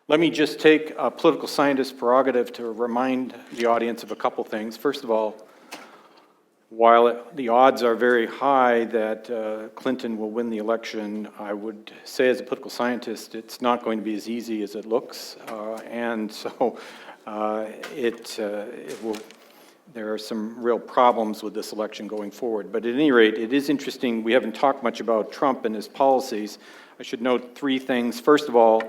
Let me just take a political scientist prerogative to remind the audience of a couple things. First of all, while the odds are very high that Clinton will win the election, I would say as a political scientist, it's not going to be as easy as it looks. And so there are some real problems with this election going forward. But at any rate, it is interesting. We haven't talked much about Trump and his policies. I should note three things. First of all,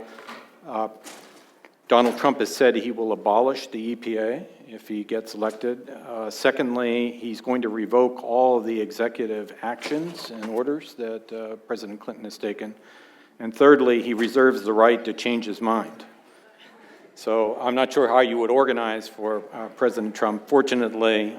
Donald Trump has said he will abolish the EPA if he gets elected. Secondly, he's going to revoke all of the executive actions and orders that President Clinton has taken. And thirdly, he reserves the right to change his mind. So I'm not sure how you would organize for President Trump. Fortunately,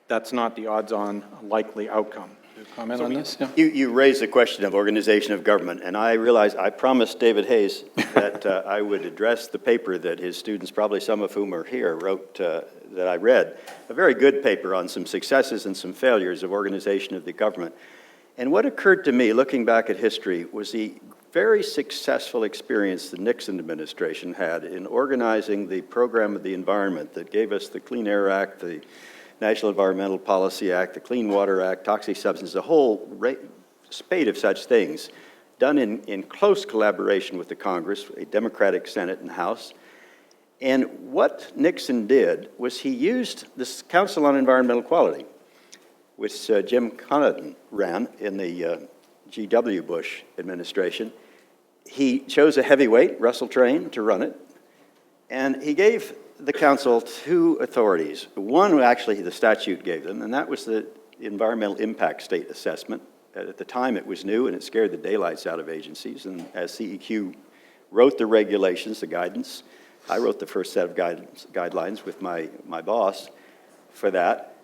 that's not the odds-on likely outcome. Comment on this? Yeah. You raised the question of organization of government, and I realized I promised David Hayes that I would address the paper that his students, probably some of whom are here, wrote that I read. A very good paper on some successes and some failures of organization of the government. And what occurred to me, looking back at history, was the very successful experience the Nixon administration had in organizing the program of the environment that gave us the Clean Air Act, the National Environmental Policy Act, the Clean Water Act, toxic substances, a whole spate of such things done in close collaboration with the Congress, a Democratic Senate and House. And what Nixon did was he used this Council on Environmental Quality, which Jim Connaughton ran in the G.W. Bush administration. He chose a heavyweight, Russell Train, to run it, and he gave the council two authorities. One, actually, the statute gave them, and that was the environmental impact state assessment. At the time, it was new, and it scared the daylights out of agencies, and as CEQ wrote the regulations, the guidance, I wrote the first set of guidelines with my boss for that.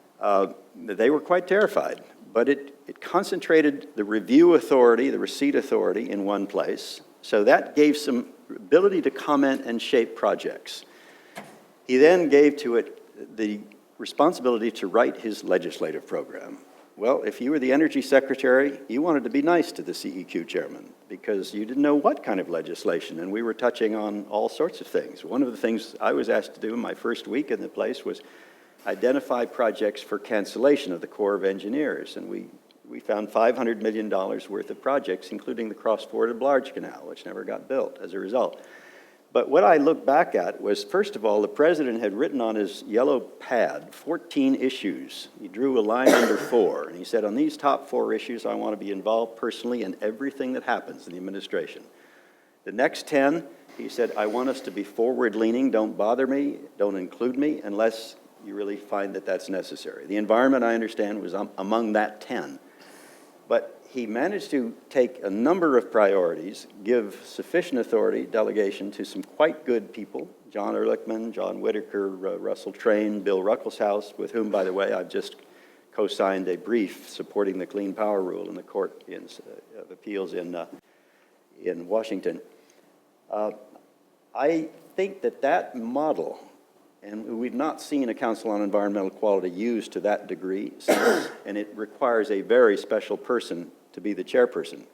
They were quite terrified, but it concentrated the review authority, the receipt authority in one place, so that gave some ability to comment and shape projects. He then gave to it the responsibility to write his legislative program. Well, if you were the energy secretary, you wanted to be nice to the CEQ chairman because you didn't know what kind of legislation, and we were touching on all sorts of things. One of the things I was asked to do in my first week in the place was identify projects for cancellation of the Corps of Engineers, and we found $500 million worth of projects, including the cross-forded barge canal, which never got built as a result. But what I look back at was, first of all, the president had written on his yellow pad 14 issues. He drew a line under 4, and he said, on these top 4 issues, I want to be involved personally in everything that happens in the administration. The next 10, he said, I want us to be forward-leaning, don't bother me, don't include me, unless you really find that that's necessary. The environment, I understand, was among that 10. But he managed to take a number of priorities, give sufficient authority, delegation to some quite good people, John Ehrlichman, John Whitaker, Russell Train, Bill Ruckelshaus, with whom, by the way, I've just co-signed a brief supporting the Clean Power Rule in the Court of Appeals in Washington. I think that model, and we've not seen a Council on Environmental Quality used to that degree since, and it requires a very special person to be the chairperson,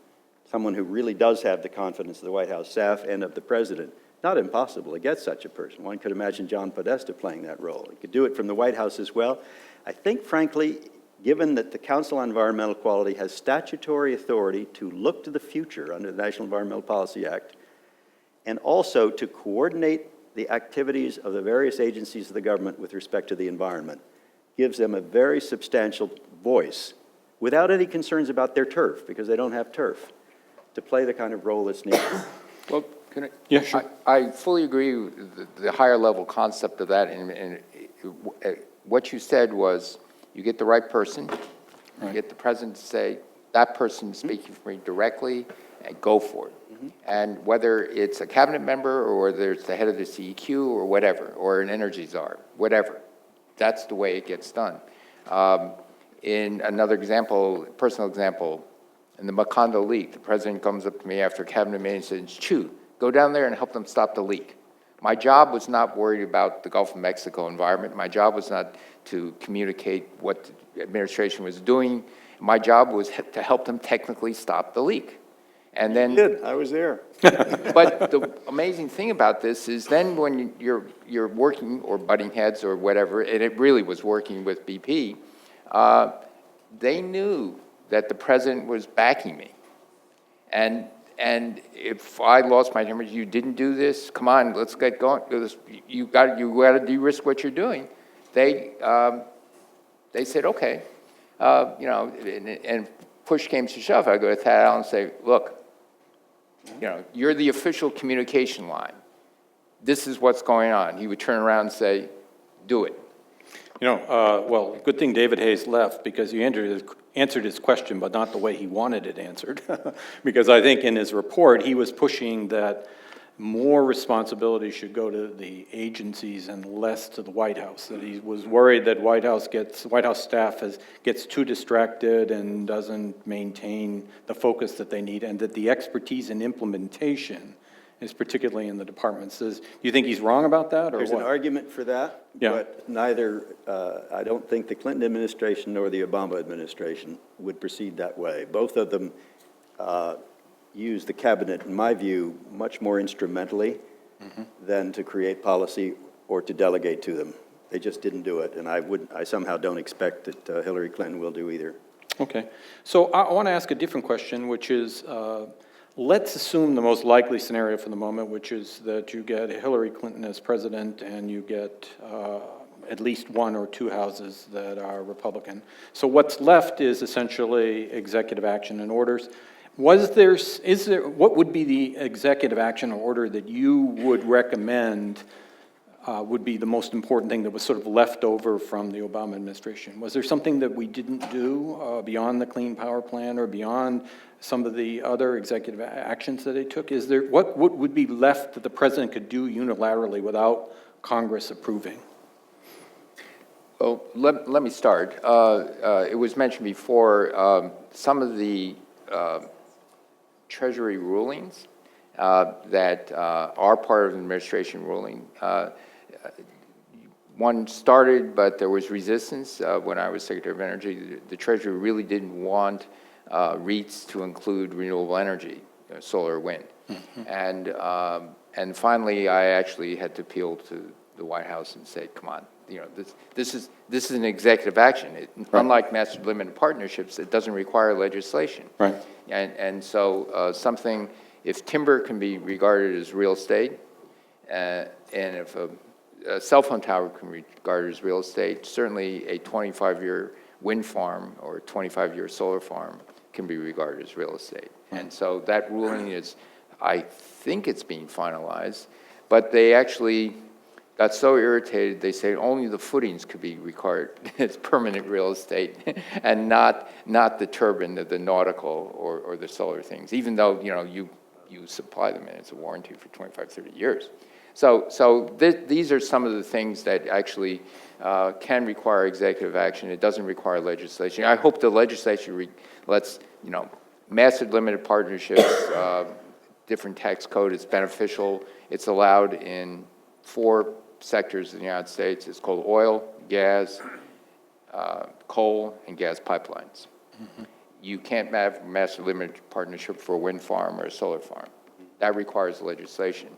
someone who really does have the confidence of the White House staff and of the president. Not impossible to get such a person. One could imagine John Podesta playing that role. He could do it from the White House as well. I think, frankly, given that the Council on Environmental Quality has statutory authority to look to the future under the National Environmental Policy Act, and also to coordinate the activities of the various agencies of the government with respect to the environment, gives them a very substantial voice without any concerns about their turf, because they don't have turf, to play the kind of role that's needed. Well, can I? Yeah, sure. I fully agree with the higher level concept of that, and what you said was you get the right person, you get the president to say, that person is speaking for me directly, and go for it. And whether it's a cabinet member or whether it's the head of the CEQ or whatever, or an energy czar, whatever, that's the way it gets done. In another example, personal example, in the Macondo leak, the president comes up to me after a cabinet meeting and says, Chu, go down there and help them stop the leak. My job was not worried about the Gulf of Mexico environment. My job was not to communicate what the administration was doing. My job was to help them technically stop the leak. And then, I was there. but the amazing thing about this is then when you're working or butting heads or whatever, and it really was working with BP, they knew that the president was backing me. And if I lost my temper, you didn't do this, come on, let's get going. You got to de-risk what you're doing. They said, okay. And push came to shove, I go to Thad Allen and say, look, you're the official communication line. This is what's going on. He would turn around and say, do it. Well, good thing David Hayes left, because he answered his question, but not the way he wanted it answered. Because I think in his report, he was pushing that more responsibility should go to the agencies and less to the White House. That he was worried that White House staff gets too distracted and doesn't maintain the focus that they need, and that the expertise in implementation is particularly in the departments. Do you think he's wrong about that, or There's what? an argument for that, Yeah. but neither, I don't think the Clinton administration nor the Obama administration would proceed that way. Both of them use the cabinet, in my view, much more instrumentally than to create policy or to delegate to them. They just didn't do it, and I somehow don't expect that Hillary Clinton will do either. Okay. So I want to ask a different question, which is, let's assume the most likely scenario for the moment, which is that you get Hillary Clinton as president and you get at least one or two houses that are Republican. So what's left is essentially executive action and orders. What would be the executive action or order that you would recommend would be the most important thing that was sort of left over from the Obama administration? Was there something that we didn't do beyond the Clean Power Plan or beyond some of the other executive actions that they took? What would be left that the president could do unilaterally without Congress approving? Well, let me start. It was mentioned before, some of the Treasury rulings that are part of the administration ruling. One started, but there was resistance when I was Secretary of Energy. The Treasury really didn't want REITs to include renewable energy, solar, wind. And finally, I actually had to appeal to the White House and say, come on, this is an executive action. Unlike master limited partnerships, it doesn't require legislation. Right. And so something, if timber can be regarded as real estate, and if a cell phone tower can be regarded as real estate, certainly a 25-year wind farm or a 25-year solar farm can be regarded as real estate. And so that ruling is, I think it's being finalized, but they actually got so irritated, they say only the footings could be regarded as permanent real estate and not the turbine, the nautical or the solar things, even though, you supply them and it's a warranty for 25, 30 years. So these are some of the things that actually can require executive action. It doesn't require legislation. I hope the legislature lets, massive limited partnerships, different tax code, it's beneficial. It's allowed in 4 sectors in the United States. It's called oil, gas, coal, and gas pipelines. You can't have master limited partnership for a wind farm or a solar farm. That requires legislation.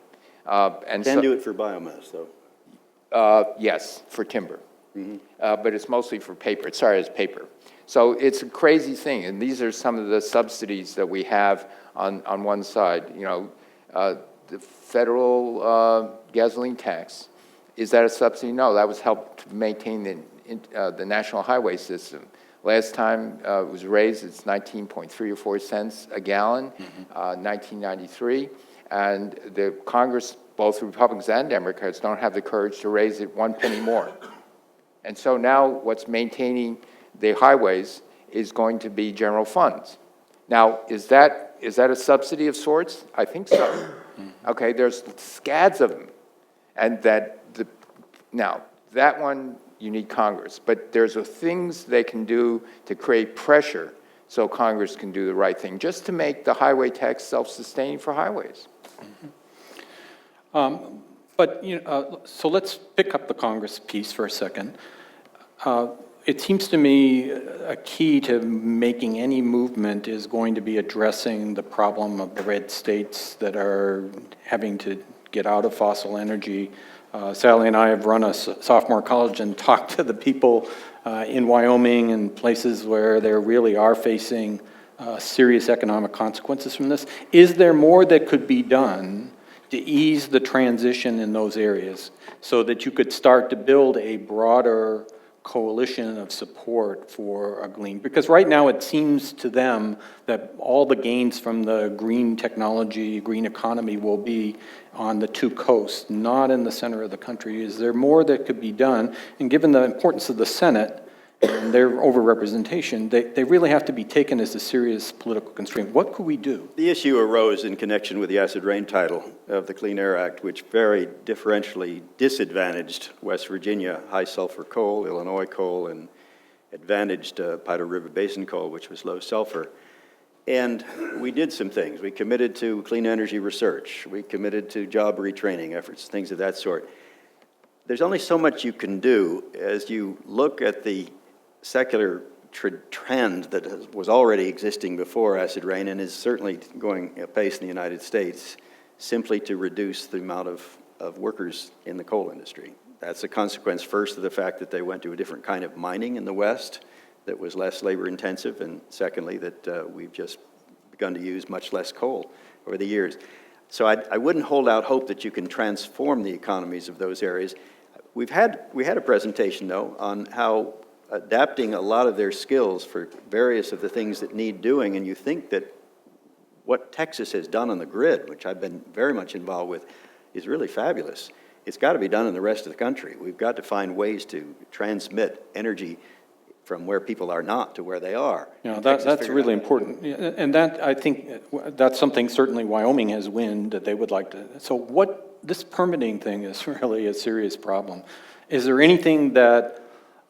And Can do it for biomass, though. yes, for timber. But it's mostly for paper. It started as paper. So it's a crazy thing, and these are some of the subsidies that we have on one side. The federal gasoline tax, is that a subsidy? No, that was helped to maintain the national highway system. Last time it was raised, it's 19.3 or 4 cents a gallon, 1993. And the Congress, both Republicans and Democrats, don't have the courage to raise it 1 penny more. And so now what's maintaining the highways is going to be general funds. Now, is that a subsidy of sorts? I think so. Okay, there's scads of them. And now, that one, you need Congress. But there's things they can do to create pressure so Congress can do the right thing, just to make the highway tax self-sustaining for highways. So let's pick up the Congress piece for a second. it seems to me a key to making any movement is going to be addressing the problem of the red states that are having to get out of fossil energy. Sally and I have run a sophomore college and talked to the people in Wyoming and places where they really are facing serious economic consequences from this. Is there more that could be done to ease the transition in those areas so that you could start to build a broader coalition of support for a green? Because right now it seems to them that all the gains from the green technology, green economy will be on the two coasts, not in the center of the country. Is there more that could be done? And given the importance of the Senate and their overrepresentation, they really have to be taken as a serious political constraint. What could we do? The issue arose in connection with the acid rain title of the Clean Air Act, which very differentially disadvantaged West Virginia high sulfur coal, Illinois coal, and advantaged Powder River Basin coal, which was low sulfur. And we did some things. We committed to clean energy research. We committed to job retraining efforts, things of that sort. There's only so much you can do as you look at the secular trend that was already existing before acid rain and is certainly going apace in the United States, simply to reduce the amount of workers in the coal industry. That's a consequence, first, of the fact that they went to a different kind of mining in the West that was less labor intensive, and secondly, that we've just begun to use much less coal over the years. So I wouldn't hold out hope that you can transform the economies of those areas. We had a presentation, though, on how adapting a lot of their skills for various of the things that need doing, and you think that what Texas has done on the grid, which I've been very much involved with, is really fabulous. It's got to be done in the rest of the country. We've got to find ways to transmit energy from where people are not to where they are. Yeah, that's really important. And that, I think, that's something certainly Wyoming has wind that they would like to. So this permitting thing is really a serious problem. Is there anything that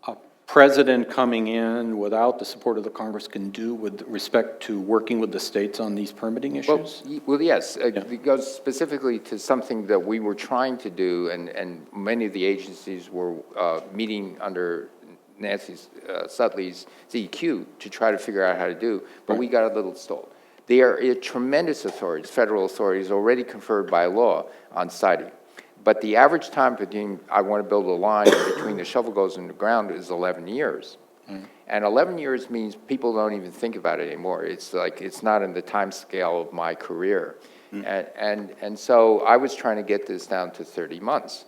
a president coming in without the support of the Congress can do with respect to working with the states on these permitting issues? Well, yes. It goes specifically to something that we were trying to do, and many of the agencies were meeting under Nancy Sutley's ZEQ to try to figure out how to do, but we got a little stalled. They are tremendous authorities, federal authorities, already conferred by law on siting. But the average time between, I want to build a line between the shovel goes in the ground is 11 years. And 11 years means people don't even think about it anymore. It's like, it's not in the time scale of my career. And so I was trying to get this down to 30 months.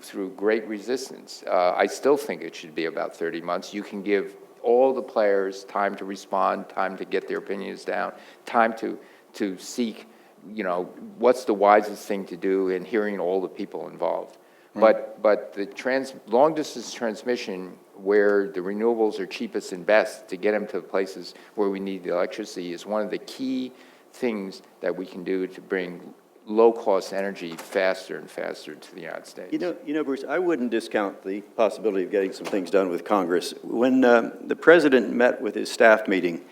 Through great resistance. I still think it should be about 30 months. You can give all the players time to respond, time to get their opinions down, time to seek, what's the wisest thing to do, and hearing all the people involved. But the long-distance transmission, where the renewables are cheapest and best to get them to the places where we need the electricity, is one of the key things that we can do to bring low-cost energy faster and faster to the United States. You know, Bruce, I wouldn't discount the possibility of getting some things done with Congress. When the president met with his staff meeting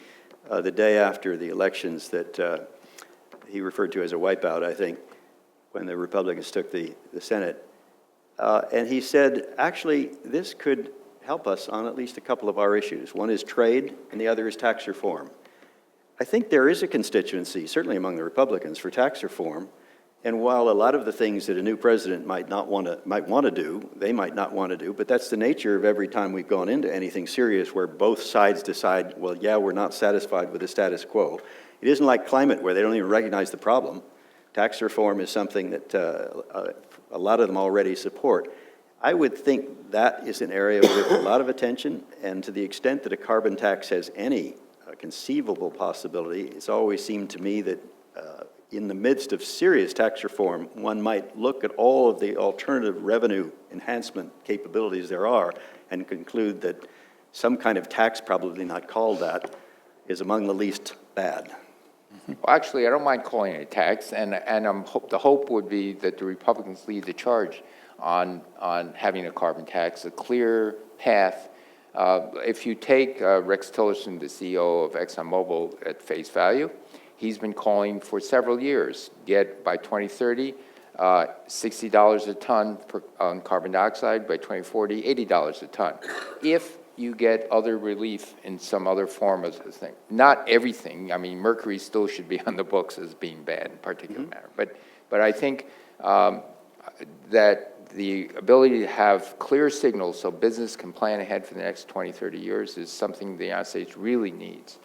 the day after the elections that he referred to as a wipeout, I think, when the Republicans took the Senate, and he said, actually, this could help us on at least a couple of our issues. One is trade, and the other is tax reform. I think there is a constituency, certainly among the Republicans, for tax reform. And while a lot of the things that a new president might want to do, they might not want to do, but that's the nature of every time we've gone into anything serious where both sides decide, well, yeah, we're not satisfied with the status quo. It isn't like climate where they don't even recognize the problem. Tax reform is something that a lot of them already support. I would think that is an area with a lot of attention, and to the extent that a carbon tax has any conceivable possibility, it's always seemed to me that in the midst of serious tax reform, one might look at all of the alternative revenue enhancement capabilities there are and conclude that some kind of tax, probably not called that, is among the least bad. Well, actually, I don't mind calling it a tax, and the hope would be that the Republicans lead the charge on having a carbon tax, a clear path. If you take Rex Tillerson, the CEO of ExxonMobil, at face value, he's been calling for several years, get by 2030, $60 a ton on carbon dioxide, by 2040, $80 a ton. If you get other relief in some other form of the thing. Not everything. I mean, mercury still should be on the books as being bad in particular matter. But I think that the ability to have clear signals so business can plan ahead for the next 20, 30 years is something the United States really needs.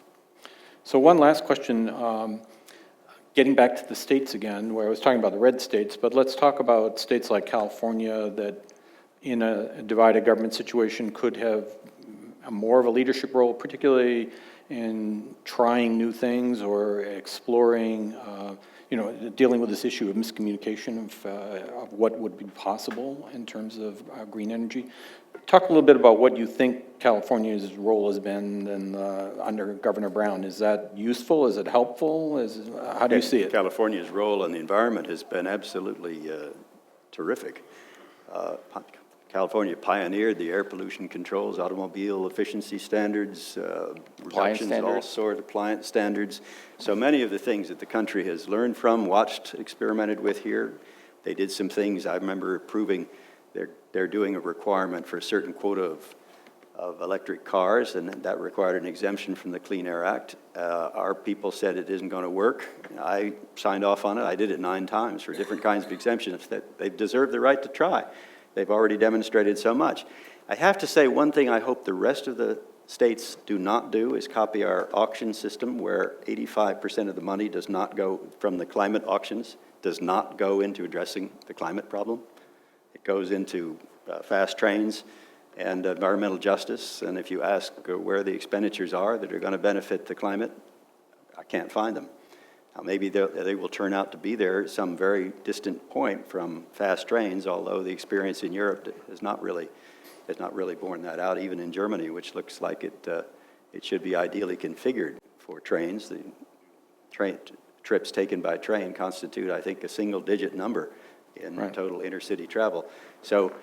So one last question, getting back to the states again, where I was talking about the red states, but let's talk about states like California that in a divided government situation could have more of a leadership role, particularly in trying new things or exploring, dealing with this issue of miscommunication of what would be possible in terms of green energy. Talk a little bit about what you think California's role has been under Governor Brown. Is that useful? Is it helpful? How do you see it? California's role in the environment has been absolutely terrific. California pioneered the air pollution controls, automobile efficiency standards, reductions, all sorts of appliance standards. So many of the things that the country has learned from, watched, experimented with here. They did some things, I remember approving, they're doing a requirement for a certain quota of electric cars, and that required an exemption from the Clean Air Act. Our people said it isn't going to work. I signed off on it. I did it 9 times for different kinds of exemptions that they deserve the right to try. They've already demonstrated so much. I have to say one thing I hope the rest of the states do not do is copy our auction system, where 85% of the money does not go from the climate auctions, does not go into addressing the climate problem. It goes into fast trains and environmental justice, and if you ask where the expenditures are that are going to benefit the climate, I can't find them. Now, maybe they will turn out to be there at some very distant point from fast trains, although the experience in Europe has not really borne that out, even in Germany, which looks like it should be ideally configured for trains. The trips taken by train constitute, I think, a single-digit number in total intercity travel. So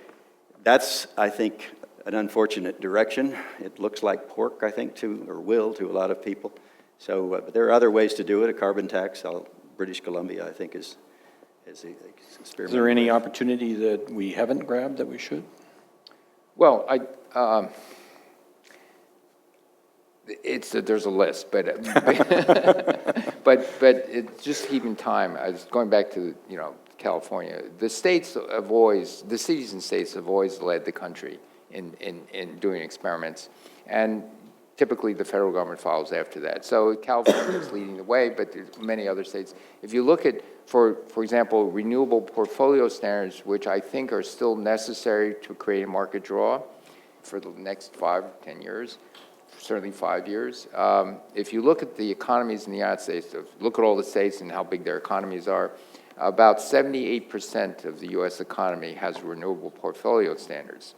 that's, I think, an unfortunate direction. It looks like pork, I think, to a lot of people. So but there are other ways to do it. A carbon tax, British Columbia, I think, is experimental. Is there any opportunity that we haven't grabbed that we should? Well, there's a list, but it's just keeping time. I was going back to California. The cities and states have always led the country in doing experiments, and typically the federal government follows after that. So California is leading the way, but there's many other states. If you look at, for example, renewable portfolio standards, which I think are still necessary to create a market draw for the next 5, 10 years, certainly 5 years. If you look at the economies in the United States, look at all the states and how big their economies are, about 78% of the U.S. economy has renewable portfolio standards.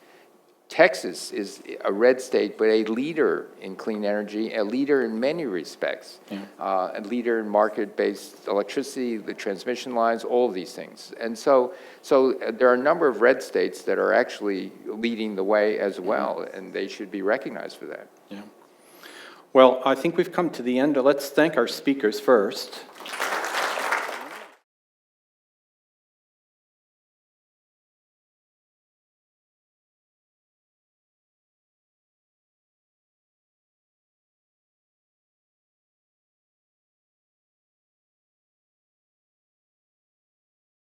Texas is a red state, but a leader in clean energy, a leader in many respects, a leader in market-based electricity, the transmission lines, all of these things. And so there are a number of red states that are actually leading the way as well, and they should be recognized for that. Yeah. Well, I think we've come to the end. Let's thank our speakers first.